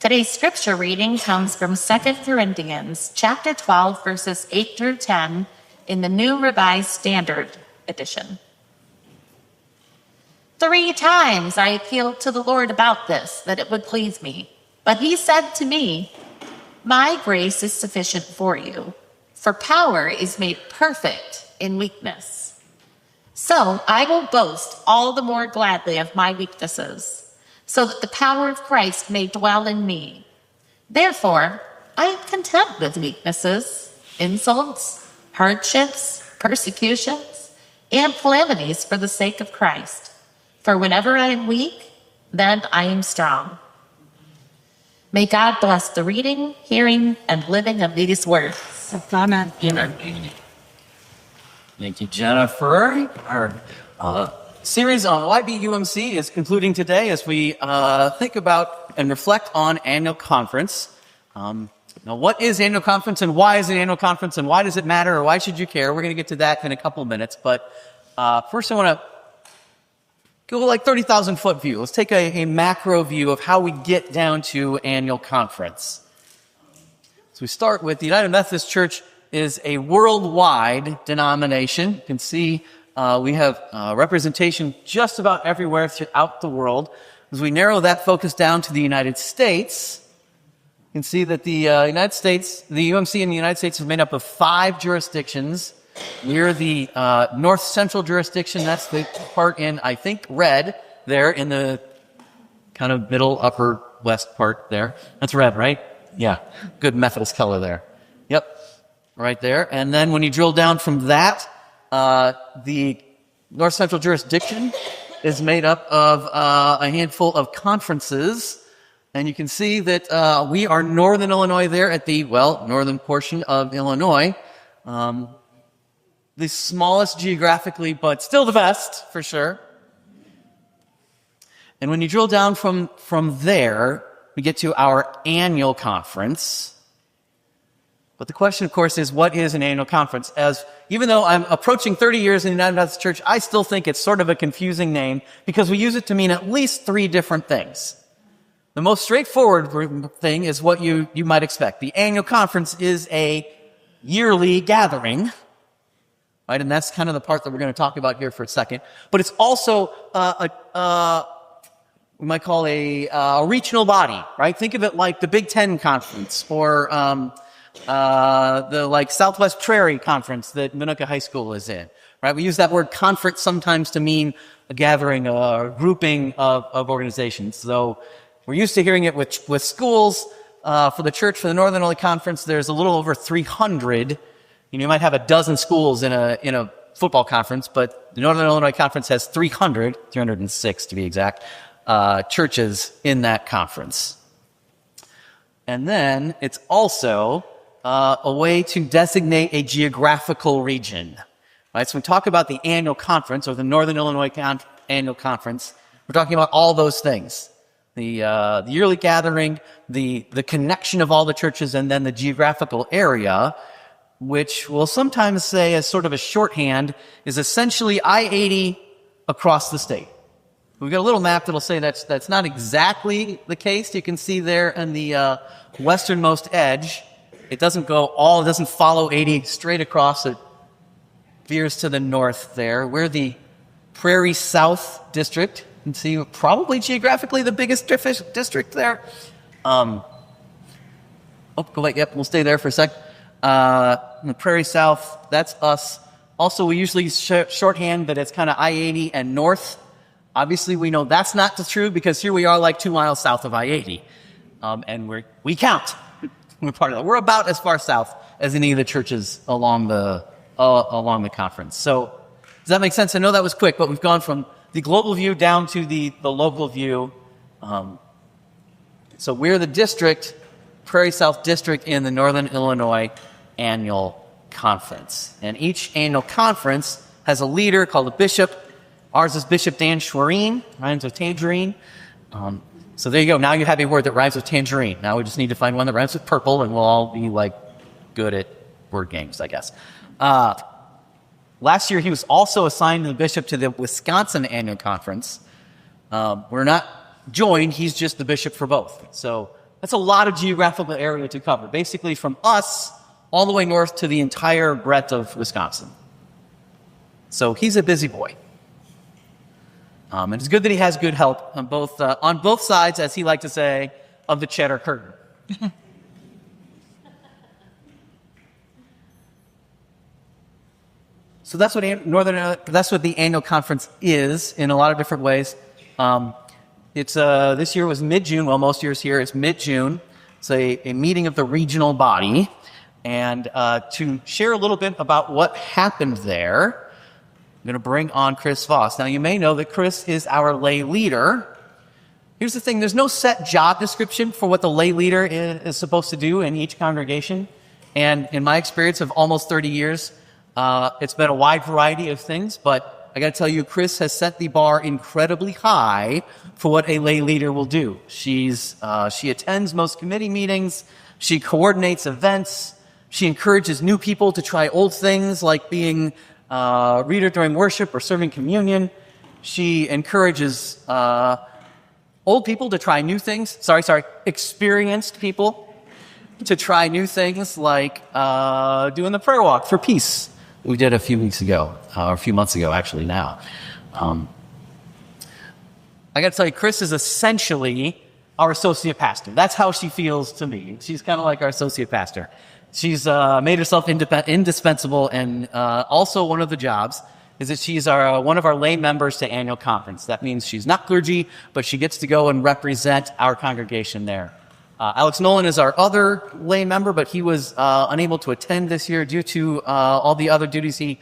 Today's scripture reading comes from 2 Corinthians chapter 12, verses 8 through 10 in the New Revised Standard Edition. 3 times I appealed to the Lord about this, that it would please me. But he said to me, "My grace is sufficient for you, for power is made perfect in weakness. So I will boast all the more gladly of my weaknesses, so that the power of Christ may dwell in me. Therefore, I am content with weaknesses, insults, hardships, persecutions, and calamities for the sake of Christ. For whenever I am weak, then I am strong." May God bless the reading, hearing, and living of these words. Amen. Thank you, Jennifer. Our series on YB UMC is concluding today as we think about and reflect on annual conference. Now, what is annual conference and why is it annual conference and why does it matter or why should you care? We're going to get to that in a couple of minutes. But first I want to go like 30,000 foot view. Let's take a macro view of how we get down to annual conference. So we start with the United Methodist Church is a worldwide denomination. You can see we have representation just about everywhere throughout the world. As we narrow that focus down to the United States, you can see that the United States, the UMC in the United States is made up of 5 jurisdictions. We're the north central jurisdiction. That's the part in, I think, red there in the kind of middle upper west part there. That's red, right? Yeah. Good Methodist color there. Yep. Right there. And then when you drill down from that, the north central jurisdiction is made up of a handful of conferences. And you can see that we are northern Illinois there at the, northern portion of Illinois. The smallest geographically, but still the best, for sure. And when you drill down from there, we get to our annual conference. But the question, of course, is what is an annual conference? As even though I'm approaching 30 years in the United Methodist Church, I still think it's sort of a confusing name because we use it to mean at least 3 different things. The most straightforward thing is what you might expect. The annual conference is a yearly gathering, right? And that's kind of the part that we're going to talk about here for a second. But it's also we might call a regional body, right? Think of it like the Big Ten Conference or the like Southwest Prairie Conference that Minooka High School is in, right? We use that word conference sometimes to mean a gathering, a grouping of organizations. So we're used to hearing it with schools. For the church, for the Northern Illinois Conference, there's a little over 300. You might have a dozen schools in a football conference, but the Northern Illinois Conference has 306 to be exact, churches in that conference. And then it's also a way to designate a geographical region. Right? So when we talk about the annual conference or the Northern Illinois Annual Conference, we're talking about all those things. The yearly gathering, the connection of all the churches, and then the geographical area, which we'll sometimes say as sort of a shorthand, is essentially I-80 across the state. We've got a little map that'll say that's not exactly the case. You can see there on the westernmost edge, it doesn't follow 80 straight across. It veers to the north there. We're the Prairie South District. You can see probably geographically the biggest district there. We'll stay there for a sec. In the Prairie South, that's us. Also, we usually shorthand that it's kind of I-80 and north. Obviously, we know that's not true because here we are like 2 miles south of I-80. And we count. We're part of that. We're about as far south as any of the churches along the conference. So does that make sense? I know that was quick, but we've gone from the global view down to the local view. So we're the district, Prairie South District in the Northern Illinois Annual Conference. And each annual conference has a leader called a bishop. Ours is Bishop Dan Schwerin, rhymes with tangerine. So there you go. Now you have a word that rhymes with tangerine. Now we just need to find one that rhymes with purple, and we'll all be like good at word games, I guess. Last year, he was also assigned the bishop to the Wisconsin Annual Conference. We're not joined. He's just the bishop for both. So That's a lot of geographical area to cover, basically from us all the way north to the entire breadth of Wisconsin. So he's a busy boy. And it's good that he has good help on both sides, as he liked to say, of the cheddar curtain. So that's what the annual conference is in a lot of different ways. This year was mid-June. Well, most years here it's mid-June. It's a meeting of the regional body. And to share a little bit about what happened there, I'm going to bring on Chris Vause. Now, you may know that Chris is our lay leader. Here's the thing. There's no set job description for what the lay leader is supposed to do in each congregation. And in my experience of almost 30 years, it's been a wide variety of things. But I got to tell you, Chris has set the bar incredibly high for what a lay leader will do. She attends most committee meetings. She coordinates events. She encourages new people to try old things like being reader during worship or serving communion. She encourages old people to try new things. Experienced people to try new things like doing the prayer walk for peace we did a few months ago, actually now. I got to tell you, Chris is essentially our associate pastor. That's how she feels to me. She's kind of like our associate pastor. She's made herself indispensable, and also one of the jobs is that she's one of our lay members to annual conference. That means she's not clergy, but she gets to go and represent our congregation there. Alex Nolan is our other lay member, but he was unable to attend this year due to all the other duties he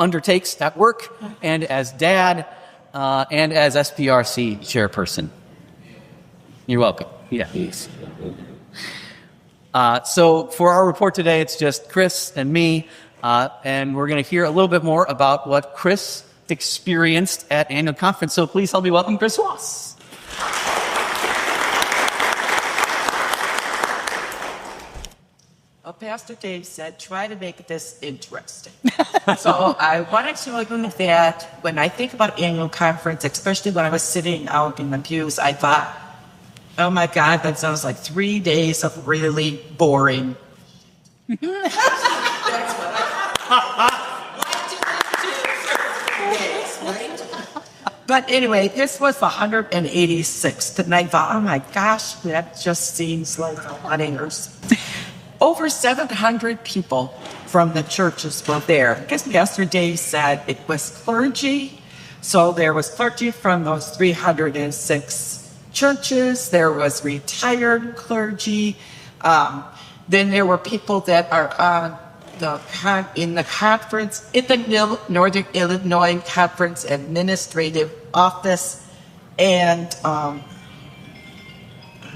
undertakes at work and as dad and as SPRC chairperson. You're welcome. Yeah. So for our report today, it's just Chris and me, and we're going to hear a little bit more about what Chris experienced at annual conference. So please help me welcome Chris Vause. Well, Pastor Dave said, try to make this interesting. So I wanted to agree with that. When I think about annual conference, especially when I was sitting out in the pews, I thought, oh my God, that sounds like 3 days of really boring. That's what But anyway, this was the 186th, and I thought, oh my gosh, that just seems like a lot of years. Over 700 people from the churches were there. Because Pastor Dave said it was clergy. So there was clergy from those 306 churches. There was retired clergy. Then there were people that are in the conference, in the Northern Illinois Conference Administrative Office. And,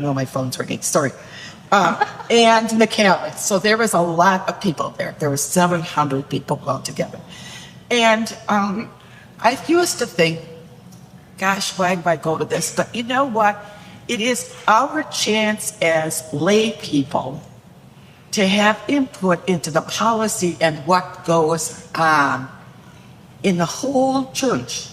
no, my phone's ringing, sorry. And McAllen. So there was a lot of people there. There were 700 people altogether. And I used to think, gosh, why do I go to this? But you know what? It is our chance as lay people to have input into the policy and what goes on in the whole church.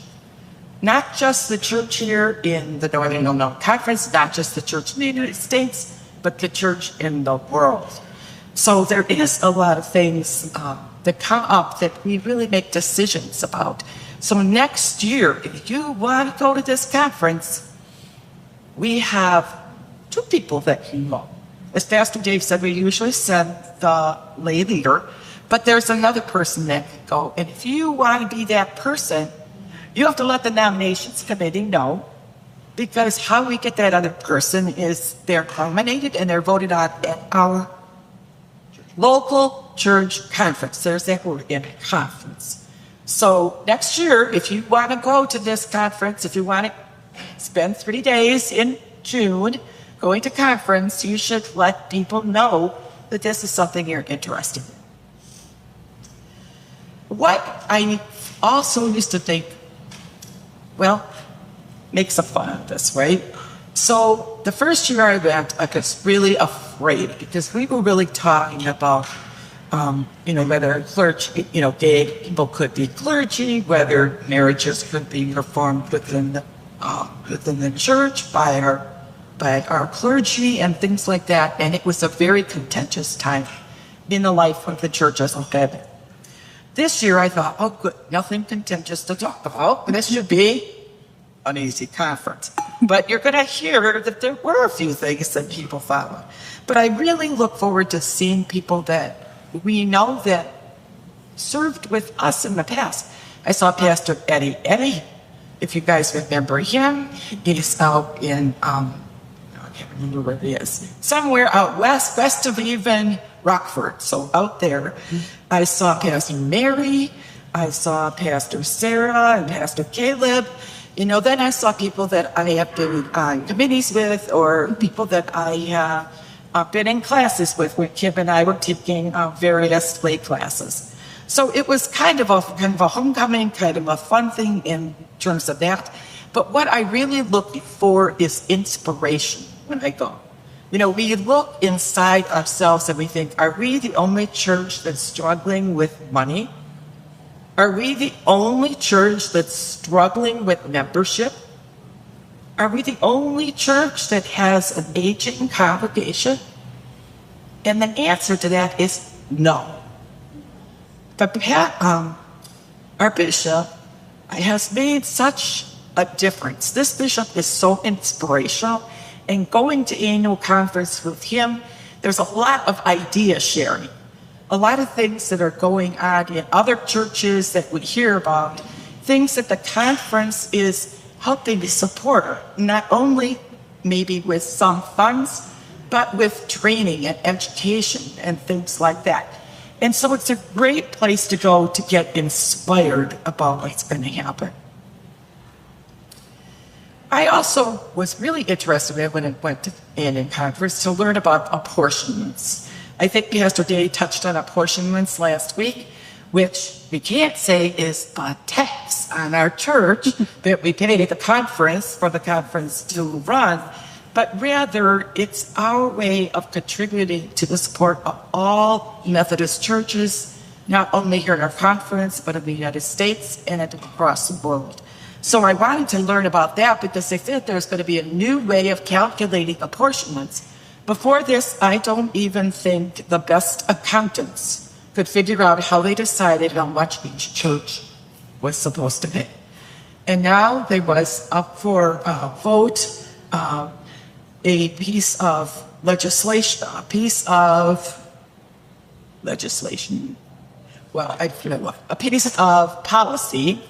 Not just the church here in the Northern Illinois Conference, not just the church in the United States, but the church in the world. So there is a lot of things that come up that we really make decisions about. So next year, if you want to go to this conference, we have 2 people that can go. As Pastor Dave said, we usually send the lay leader, but there's another person that can go. And if you want to be that person, you have to let the nominations committee know, because how we get that other person is they're nominated and they're voted on at our local church conference. There's that word again, conference. So next year, if you want to go to this conference, if you want to spend 3 days in June going to conference, you should let people know that this is something you're interested in. What I also used to think, well, make some fun of this, right? So the first year I went, I was really afraid because we were really talking about, whether clergy, gay people could be clergy, whether marriages could be performed within the church by our by our clergy and things like that. And it was a very contentious time in the life of the church as a whole. This year I thought, oh good, nothing contentious to talk about. This should be an easy conference. But you're going to hear that there were a few things that people followed. But I really look forward to seeing people that we know that served with us in the past. I saw Pastor Eddie, if you guys remember him. He's out in, I can't remember where he is, somewhere out west of even Rockford, so out there. I saw Pastor Mary, I saw Pastor Sarah and Pastor Caleb. Then I saw people that I have been on committees with, or people that I have been in classes with when Kim and I were taking various lay classes. So it was kind of a homecoming, kind of a fun thing in terms of that. But what I really look for is inspiration when I go. We look inside ourselves and we think, are we the only church that's struggling with money? Are we the only church that's struggling with membership? Are we the only church that has an aging congregation? And the answer to that is no. But our bishop has made such a difference. This bishop is so inspirational. And going to annual conference with him, there's a lot of idea sharing. A lot of things that are going on in other churches that we hear about, things that the conference is helping to support, not only maybe with some funds, but with training and education and things like that. And so it's a great place to go to get inspired about what's going to happen. I also was really interested in when I went to annual conference to learn about apportionments. I think Pastor Day touched on apportionments last week, which we can't say is a tax on our church that we pay the conference for the conference to run, but rather it's our way of contributing to the support of all Methodist churches, not only here in our conference, but in the United States and across the world. So I wanted to learn about that because they said there's going to be a new way of calculating apportionments. Before this, I don't even think the best accountants could figure out how they decided how much each church was supposed to pay. And now there was up for a vote a piece of legislation, a piece of policy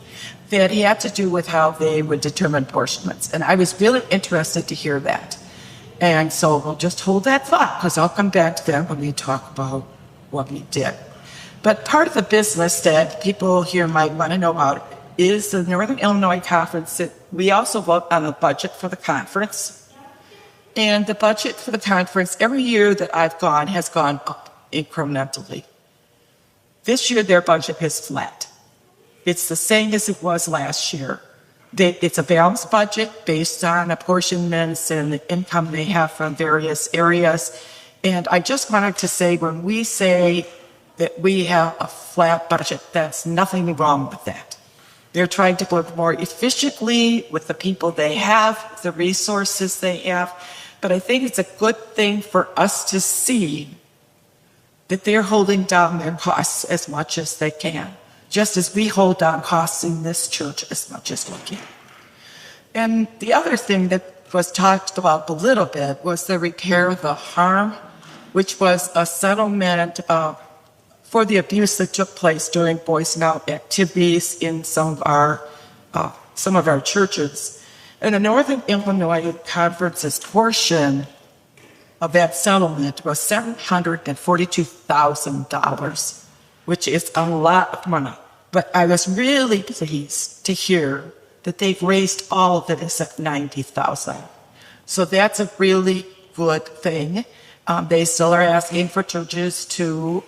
that had to do with how they would determine apportionments. And I was really interested to hear that. And so we'll just hold that thought, because I'll come back to that when we talk about what we did. But part of the business that people here might want to know about is the Northern Illinois Conference. We also vote on the budget for the conference. And the budget for the conference every year that I've gone has gone up incrementally. This year their budget is flat. It's the same as it was last year. It's a balanced budget based on apportionments and the income they have from various areas. And I just wanted to say, when we say that we have a flat budget, that's nothing wrong with that. They're trying to work more efficiently with the people they have, the resources they have. But I think it's a good thing for us to see that they're holding down their costs as much as they can, just as we hold down costs in this church as much as we can. And the other thing that was talked about a little bit was the repair of the harm, which was a settlement for the abuse that took place during Boy Scout activities in some of our churches. And the Northern Illinois Conference's portion of that settlement was $742,000, which is a lot of money. But I was really pleased to hear that they've raised all of it except $90,000. So that's a really good thing. They still are asking for churches to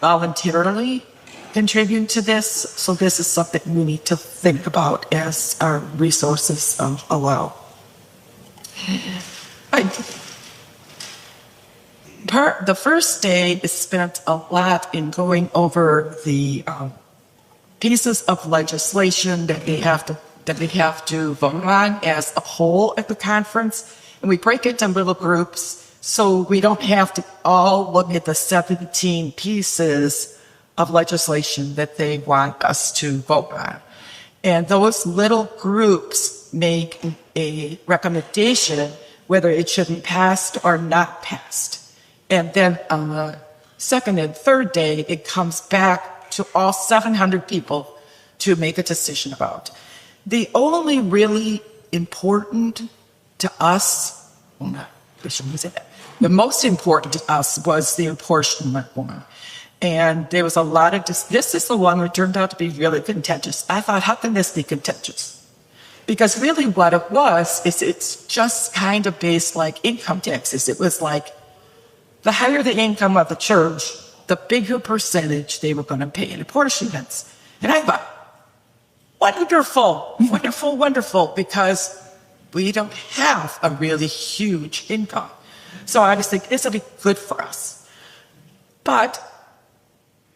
voluntarily contribute to this. So this is something we need to think about as our resources allow. The first day is spent a lot in going over the pieces of legislation that we have to vote on as a whole at the conference. and we break it into little groups so we don't have to all look at the 17 pieces of legislation that they want us to vote on. And those little groups make a recommendation whether it should be passed or not passed. And then on the second and third day, it comes back to all 700 people to make a decision about. The only really important to us, well, not, I shouldn't say that. The most important to us was the apportionment one. And there was a lot of, this is the one that turned out to be really contentious. I thought, how can this be contentious? Because really what it was, is it's just kind of based like income taxes. It was like, the higher the income of the church, the bigger percentage they were going to pay in apportionments. And I thought, wonderful, wonderful, wonderful, because we don't have a really huge income. So I was thinking, this will be good for us. But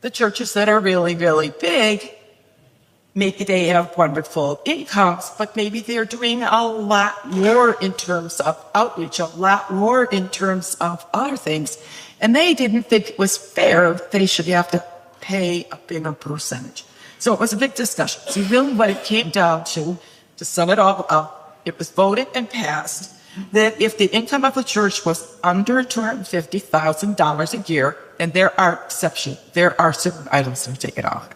the churches that are really, really big, maybe they have wonderful incomes, but maybe they're doing a lot more in terms of outreach, a lot more in terms of other things. And they didn't think it was fair that they should have to pay a bigger percentage. So it was a big discussion. So really what it came down to sum it all up, it was voted and passed that if the income of the church was under $250,000 a year, and there are exceptions, there are certain items that are taken off,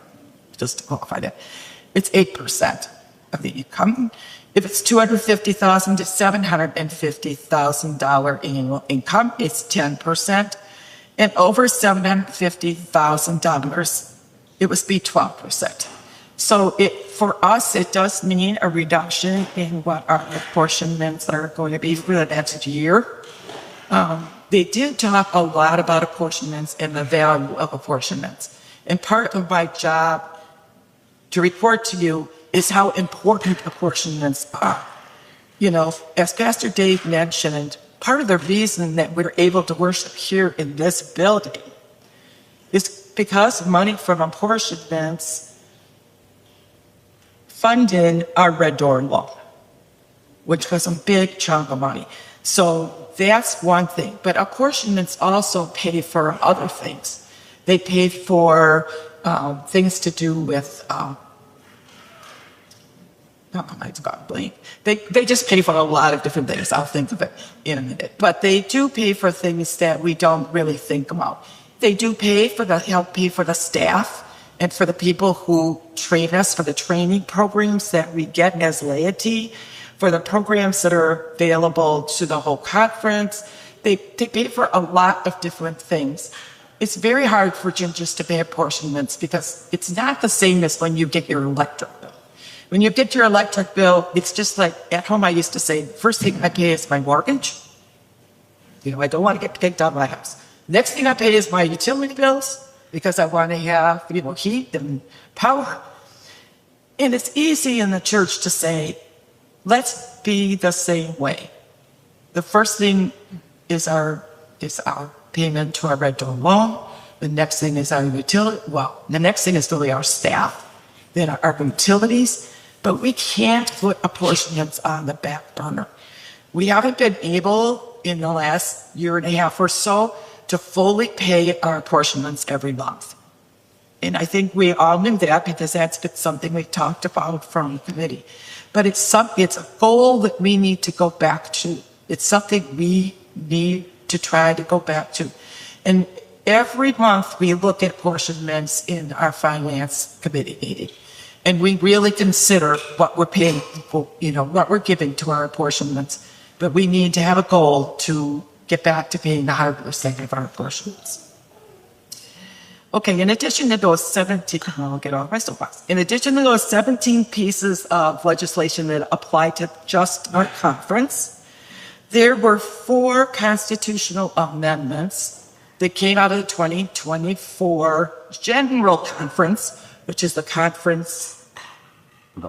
just to qualify that, it's 8% of the income. If it's $250,000 to $750,000 annual income, it's 10%. And over $750,000, it would be 12%. So for us, it does mean a reduction in what our apportionments are going to be for the next year. They did talk a lot about apportionments and the value of apportionments. And part of my job to report to you is how important apportionments are. You know, as Pastor Dave mentioned, part of the reason that we're able to worship here in this building is because money from apportionments funded our Red Door Law, which was a big chunk of money. So that's one thing. But apportionments also pay for other things. They pay for things to do with, they just pay for a lot of different things. I'll think of it in a minute. But they do pay for things that we don't really think about. They do pay for help pay for the staff and for the people who train us, for the training programs that we get as laity, for the programs that are available to the whole conference. They pay for a lot of different things. It's very hard for churches to pay apportionments because it's not the same as when you get your electric bill. When you get your electric bill, it's just like at home I used to say, first thing I pay is my mortgage. You know, I don't want to get kicked out of my house. Next thing I pay is my utility bills because I want to have, you know, heat and power. And it's easy in the church to say, let's be the same way. The first thing is our payment to our Red Door loan. The next thing is our utility. Well, the next thing is really our staff, then our utilities. But we can't put apportionments on the back burner. We haven't been able in the last year and a half or so to fully pay our apportionments every month. And I think we all knew that because that's been something we talked about from the committee. But it's a goal that we need to go back to. It's something we need to try to go back to. And every month we look at apportionments in our finance committee meeting. And we really consider what we're paying people, you know, what we're giving to our apportionments. But we need to have a goal to get back to paying the 100% of our apportionments. Okay, in addition to those 17, I'll get off my soapbox. In addition to those 17 pieces of legislation that apply to just our conference, there were 4 constitutional amendments that came out of the 2024 General Conference, which is the conference,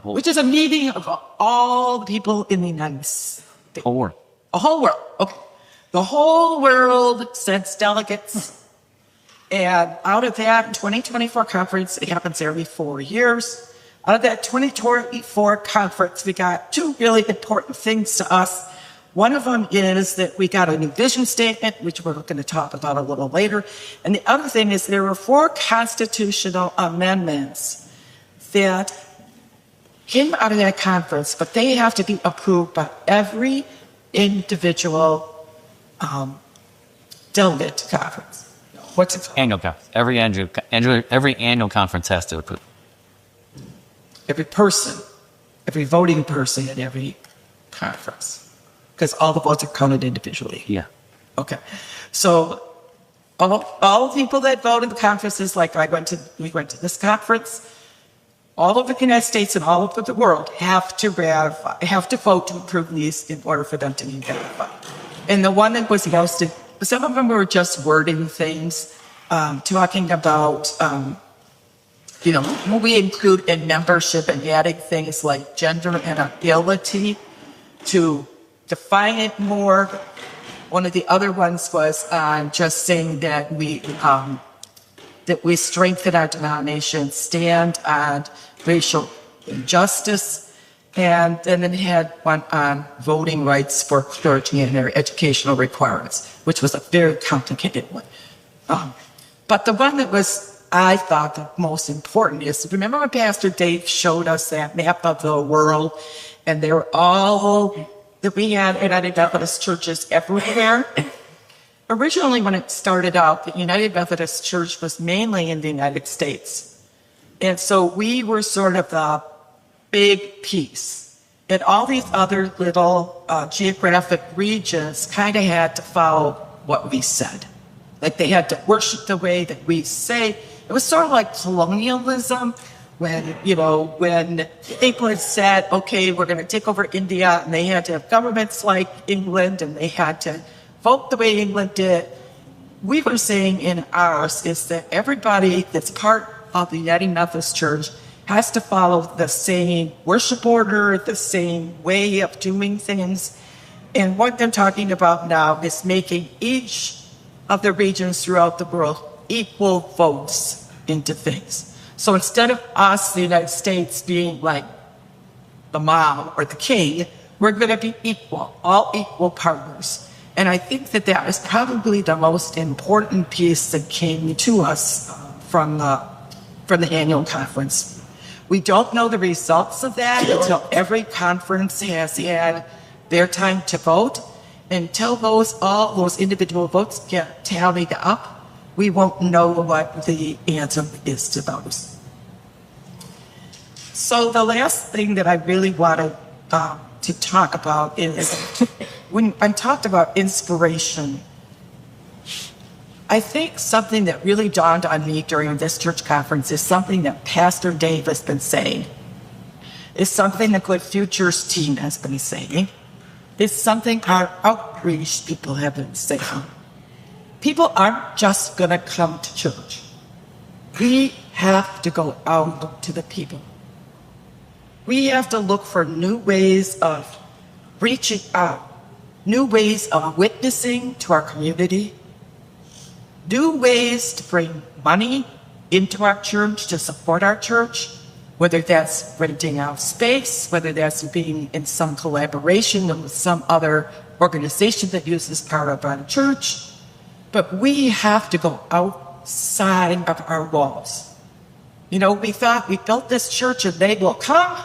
which is a meeting of all the people in the United States. Whole world. A whole world, okay. The whole world sends delegates. And out of that 2024 conference, it happens every 4 years. Out of that 2024 conference, we got 2 really important things to us. One of them is that we got a new vision statement, which we're going to talk about a little later. And the other thing is there were 4 constitutional amendments that came out of that conference, but they have to be approved by every individual delegate to conference. What's it called? Annual conference. Every annual conference has to approve. Every person, every voting person at every conference. Because all the votes are counted individually. Yeah. Okay. So all the people that vote in the conferences, like we went to this conference, all over the United States and all over the world have to vote to approve these in order for them to be ratified. And the one that was most, some of them were just wording things, talking about, we include in membership and adding things like gender and ability to define it more. One of the other ones was just saying that we strengthen our denomination, stand on racial injustice, and then it had one on voting rights for clergy and their educational requirements, which was a very complicated one. But the one that I thought the most important is, remember when Pastor Dave showed us that map of the world, and they were all that we had United Methodist churches everywhere? Originally, when it started out, the United Methodist Church was mainly in the United States. And so we were sort of the big piece. And all these other little geographic regions kind of had to follow what we said. Like they had to worship the way that we say. It was sort of like colonialism when people had said, okay, we're going to take over India, and they had to have governments like England, and they had to vote the way England did. We were saying in ours is that everybody that's part of the United Methodist Church has to follow the same worship order, the same way of doing things. And what they're talking about now is making each of the regions throughout the world equal votes into things. So instead of us, the United States, being like the mom or the king, we're going to be equal, all equal partners. And I think that is probably the most important piece that came to us from the annual conference. We don't know the results of that until every conference has had their time to vote. Until all those individual votes get tallied up, we won't know what the answer is to those. So the last thing that I really wanted to talk about is when I talked about inspiration, I think something that really dawned on me during this church conference is something that Pastor Dave has been saying. It's something the Good Futures team has been saying. It's something our outreach people have been saying. People aren't just going to come to church. We have to go out to the people. We have to look for new ways of reaching out, new ways of witnessing to our community, new ways to bring money into our church to support our church, whether that's renting out space, whether that's being in some collaboration with some other organization that uses part of our church. But we have to go outside of our walls. We thought we built this church and they will come,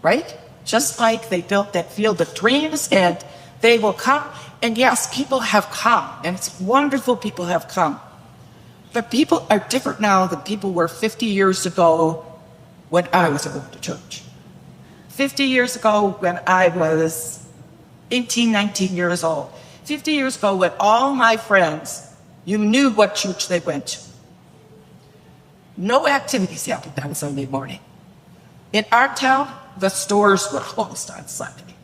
right? Just like they built that Field of Dreams and they will come. And yes, people have come, and it's wonderful people have come. But people are different now than people were 50 years ago when I was going to church. 50 years ago when I was 18, 19 years old. 50 years ago when all my friends, you knew what church they went to. No activities happened on Sunday morning. In our town, the stores were closed on Sunday.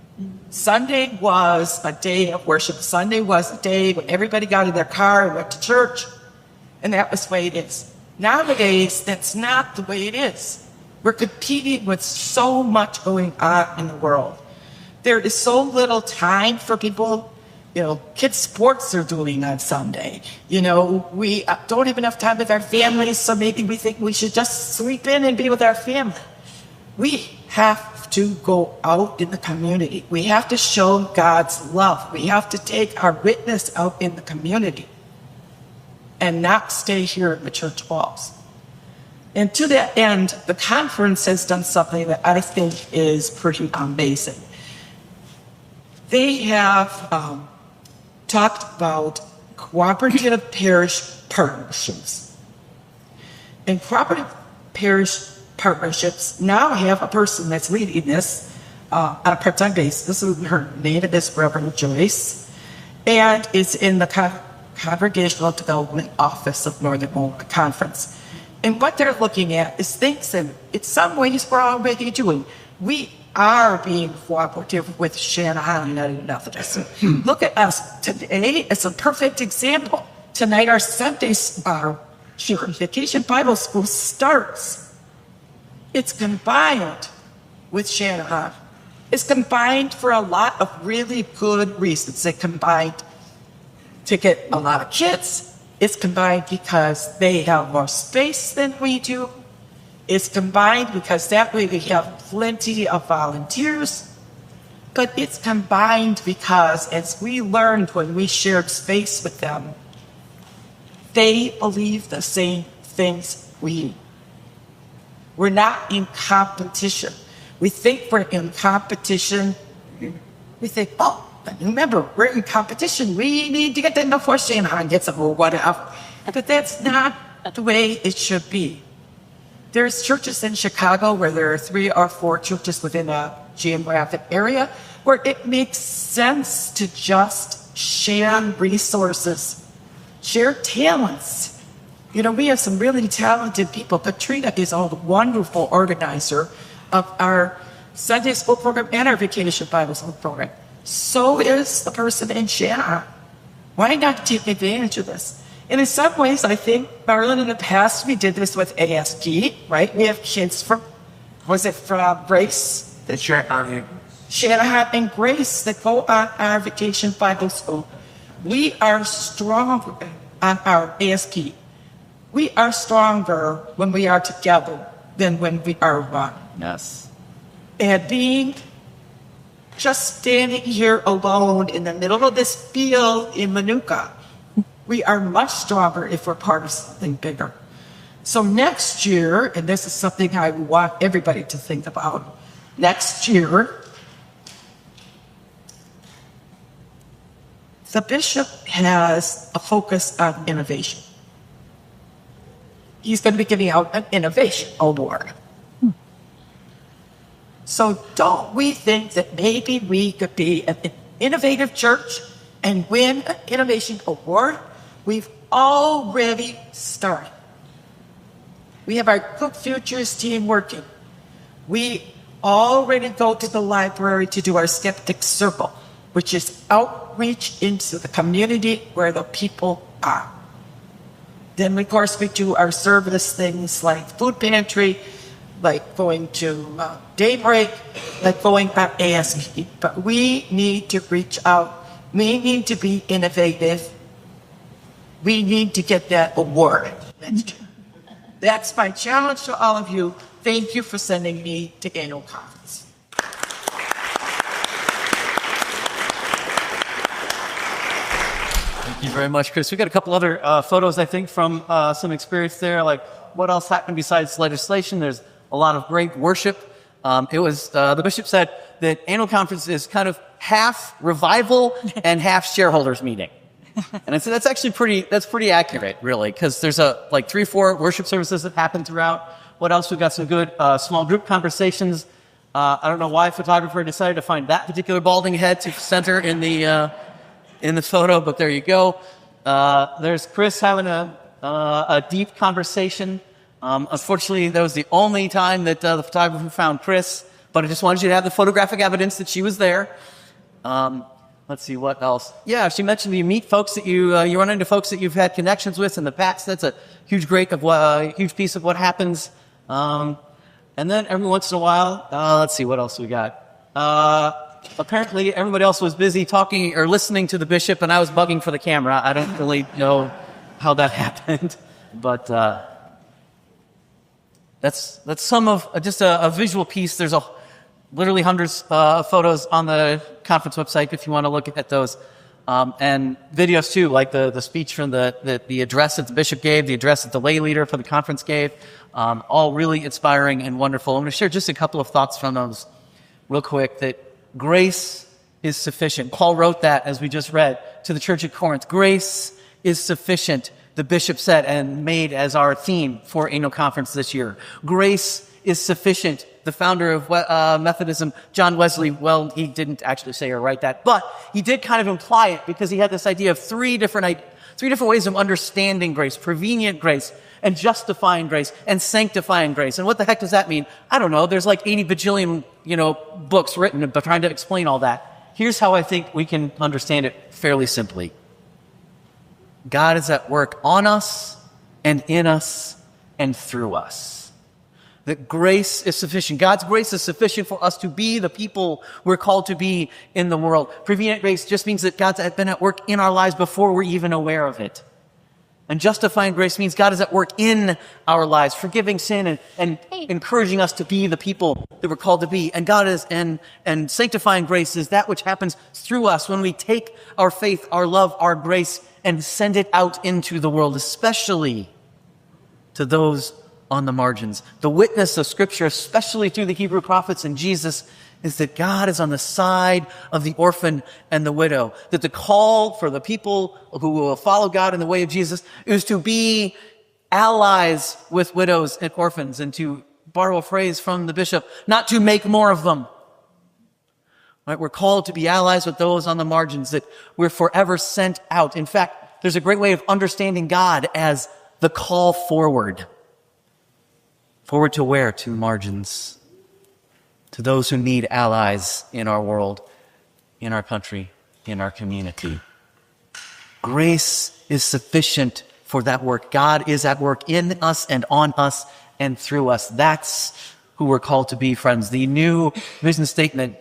Sunday was a day of worship. Sunday was a day when everybody got in their car and went to church. And that was the way it is. Nowadays, that's not the way it is. We're competing with so much going on in the world. There is so little time for people. Kids' sports are doing on Sunday. We don't have enough time with our families, so maybe we think we should just sleep in and be with our family. We have to go out in the community. We have to show God's love. We have to take our witness out in the community and not stay here in the church walls. And to that end, the conference has done something that I think is pretty amazing. They have talked about cooperative parish partnerships. And cooperative parish partnerships now have a person that's leading this on a part-time basis. Her name is Reverend Joyce, and is in the Congregational Development Office of Northern Oklahoma Conference. And what they're looking at is things that in some ways we're already doing. We are being cooperative with Shanahan United Methodist. Look at us today. It's a perfect example. Tonight our Sunday Vacation Bible School starts. It's combined with Shanahan. It's combined for a lot of really good reasons. It combined to get a lot of kids. It's combined because they have more space than we do. It's combined because that way we have plenty of volunteers. But it's combined because, as we learned when we shared space with them, they believe the same things we do. We're not in competition. We think we're in competition. We think, oh, remember, we're in competition. We need to get them before Shanahan gets them or whatever. But that's not the way it should be. There's churches in Chicago where there are 3 or 4 churches within a geographic area where it makes sense to just share resources, share talents. You know, we have some really talented people. Katrina is a wonderful organizer of our Sunday school program and our Vacation Bible School program. So is the person in Shanahan. Why not take advantage of this? And in some ways, I think, Marilyn, in the past, we did this with ASD, right? We have kids from, from Grace? Shanahan and Grace that go on our Vacation Bible School. We are stronger on our ASP. We are stronger when we are together than when we are one. Yes. And being just standing here alone in the middle of this field in Minooka, we are much stronger if we're part of something bigger. So next year, and this is something I want everybody to think about, next year, the bishop has a focus on innovation. He's going to be giving out an innovation award. So don't we think that maybe we could be an innovative church and win an innovation award? We've already started. We have our Cook Futures team working. We already go to the library to do our Skeptic Circle, which is outreach into the community where the people are. Then, of course, we do our service things like food pantry, like going to Daybreak, like going on ASP. But we need to reach out. We need to be innovative. We need to get that award next year. That's my challenge to all of you. Thank you for sending me to annual conference. Thank you very much, Chris. We got a couple other photos, I think, from some experience there. Like, what else happened besides legislation? There's a lot of great worship. It was the bishop said that annual conference is kind of half revival and half shareholders meeting. And I said that's actually pretty accurate, really, because there's like 3 or 4 worship services that happen throughout. What else? We've got some good small group conversations. I don't know why a photographer decided to find that particular balding head to center in the photo, but there you go. There's Chris having a deep conversation. Unfortunately, that was the only time that the photographer found Chris, but I just wanted you to have the photographic evidence that she was there. Let's see, what else? Yeah, she mentioned you meet folks that you run into folks that you've had connections with in the past. That's a huge piece of what happens. And then every once in a while, let's see, what else we got? Apparently, everybody else was busy talking or listening to the bishop, and I was bugging for the camera. I don't really know how that happened, but That's some of just a visual piece. There's literally hundreds of photos on the conference website if you want to look at those. And videos too, like the speech from the address that the bishop gave, the address that the lay leader for the conference gave, all really inspiring and wonderful. I'm going to share just a couple of thoughts from those real quick, that grace is sufficient. Paul wrote that, as we just read, to the church at Corinth. Grace is sufficient, the bishop said, and made as our theme for annual conference this year. Grace is sufficient. The founder of Methodism, John Wesley, well, he didn't actually say or write that, but he did kind of imply it, because he had this idea of three different ways of understanding grace: prevenient grace, and justifying grace, and sanctifying grace. And what the heck does that mean? I don't know. There's like 80 bajillion, books written but trying to explain all that. Here's how I think we can understand it fairly simply. God is at work on us and in us and through us. That grace is sufficient. God's grace is sufficient for us to be the people we're called to be in the world. Prevenient grace just means that God's been at work in our lives before we're even aware of it. And justifying grace means God is at work in our lives, forgiving sin and encouraging us to be the people that we're called to be. And God is, and sanctifying grace is that which happens through us when we take our faith, our love, our grace, and send it out into the world, especially to those on the margins. The witness of Scripture, especially through the Hebrew prophets and Jesus, is that God is on the side of the orphan and the widow. That the call for the people who will follow God in the way of Jesus is to be allies with widows and orphans, and to borrow a phrase from the bishop, not to make more of them. Right? We're called to be allies with those on the margins, that we're forever sent out. In fact, there's a great way of understanding God as the call forward. Forward to where? To margins. To those who need allies in our world, in our country, in our community. Grace is sufficient for that work. God is at work in us and on us and through us. That's who we're called to be, friends. The new vision statement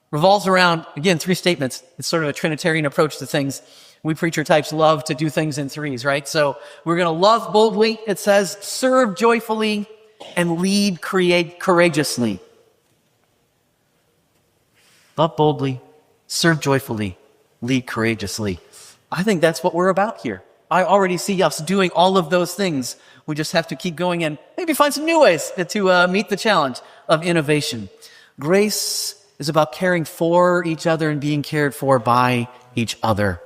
revolves around, again, three statements. It's sort of a Trinitarian approach to things. We preacher types love to do things in threes, right? So we're going to love boldly, it says, serve joyfully, and lead courageously. Love boldly, serve joyfully, lead courageously. I think that's what we're about here. I already see us doing all of those things. We just have to keep going and maybe find some new ways to meet the challenge of innovation. Grace is about caring for each other and being cared for by each other,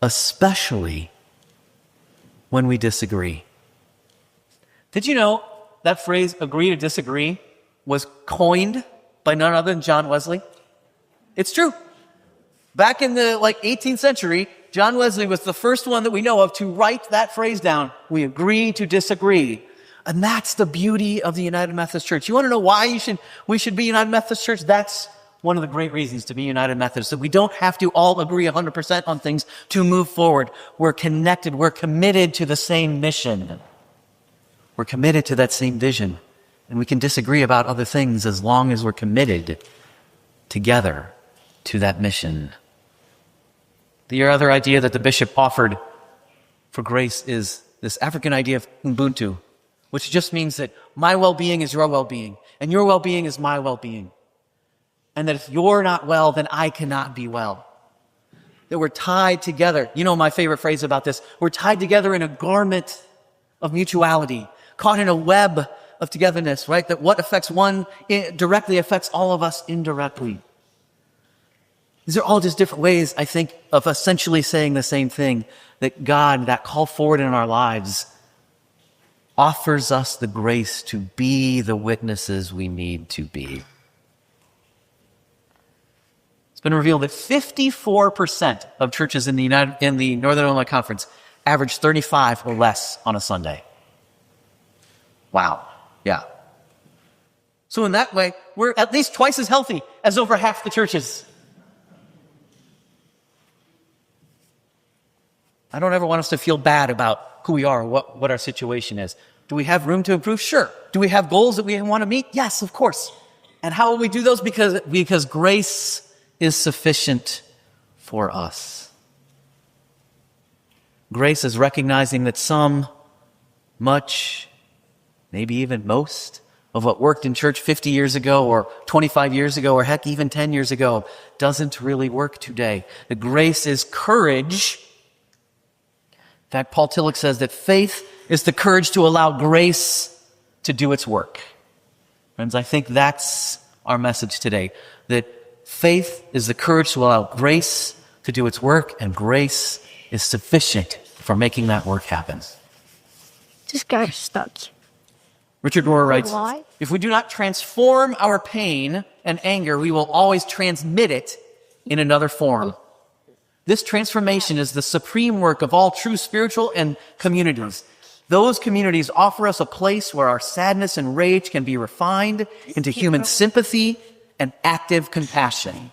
especially when we disagree. Did you know that phrase, agree to disagree, was coined by none other than John Wesley? It's true. Back in the 18th century, John Wesley was the first one that we know of to write that phrase down. We agree to disagree. And that's the beauty of the United Methodist Church. You want to know why we should be United Methodist Church? That's one of the great reasons to be United Methodist, that we don't have to all agree 100% on things to move forward. We're connected. We're committed to the same mission. We're committed to that same vision. And we can disagree about other things as long as we're committed together to that mission. The other idea that the bishop offered for grace is this African idea of Ubuntu, which just means that my well-being is your well-being, and your well-being is my well-being. And that if you're not well, then I cannot be well. That we're tied together. You know my favorite phrase about this. We're tied together in a garment of mutuality, caught in a web of togetherness, right? That what affects one directly affects all of us indirectly. These are all just different ways, I think, of essentially saying the same thing, that God, that call forward in our lives, offers us the grace to be the witnesses we need to be. It's been revealed that 54% of churches in the Northern Illinois Conference average 35 or less on a Sunday. Wow. Yeah. So in that way, we're at least twice as healthy as over half the churches. I don't ever want us to feel bad about who we are or what our situation is. Do we have room to improve? Sure. Do we have goals that we want to meet? Yes, of course. And how will we do those? Because grace is sufficient for us. Grace is recognizing that some, much, maybe even most of what worked in church 50 years ago or 25 years ago or heck, even 10 years ago doesn't really work today. The grace is courage. In fact, Paul Tillich says that faith is the courage to allow grace to do its work. Friends, I think that's our message today, that faith is the courage to allow grace to do its work, and grace is sufficient for making that work happen. This guy's stuck. Richard Rohr writes, Why? if we do not transform our pain and anger, we will always transmit it in another form. This transformation is the supreme work of all true spiritual and communities. Those communities offer us a place where our sadness and rage can be refined into human sympathy and active compassion.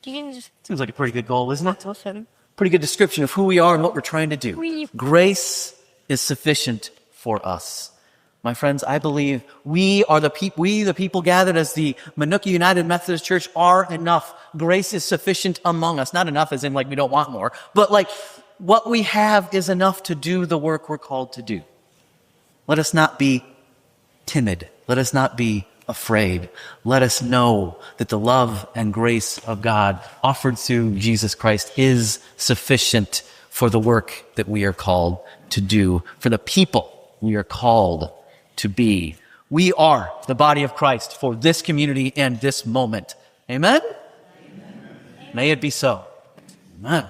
You can just Seems like a pretty good goal, isn't it? toss him. Pretty good description of who we are and what we're trying to do. Grace is sufficient for us. My friends, I believe we, the people gathered as the Minooka United Methodist Church, are enough. Grace is sufficient among us. Not enough as in like we don't want more, but like what we have is enough to do the work we're called to do. Let us not be timid. Let us not be afraid. Let us know that the love and grace of God offered through Jesus Christ is sufficient for the work that we are called to do, for the people we are called to be. We are the body of Christ for this community and this moment. Amen? Amen. May it be so. Amen.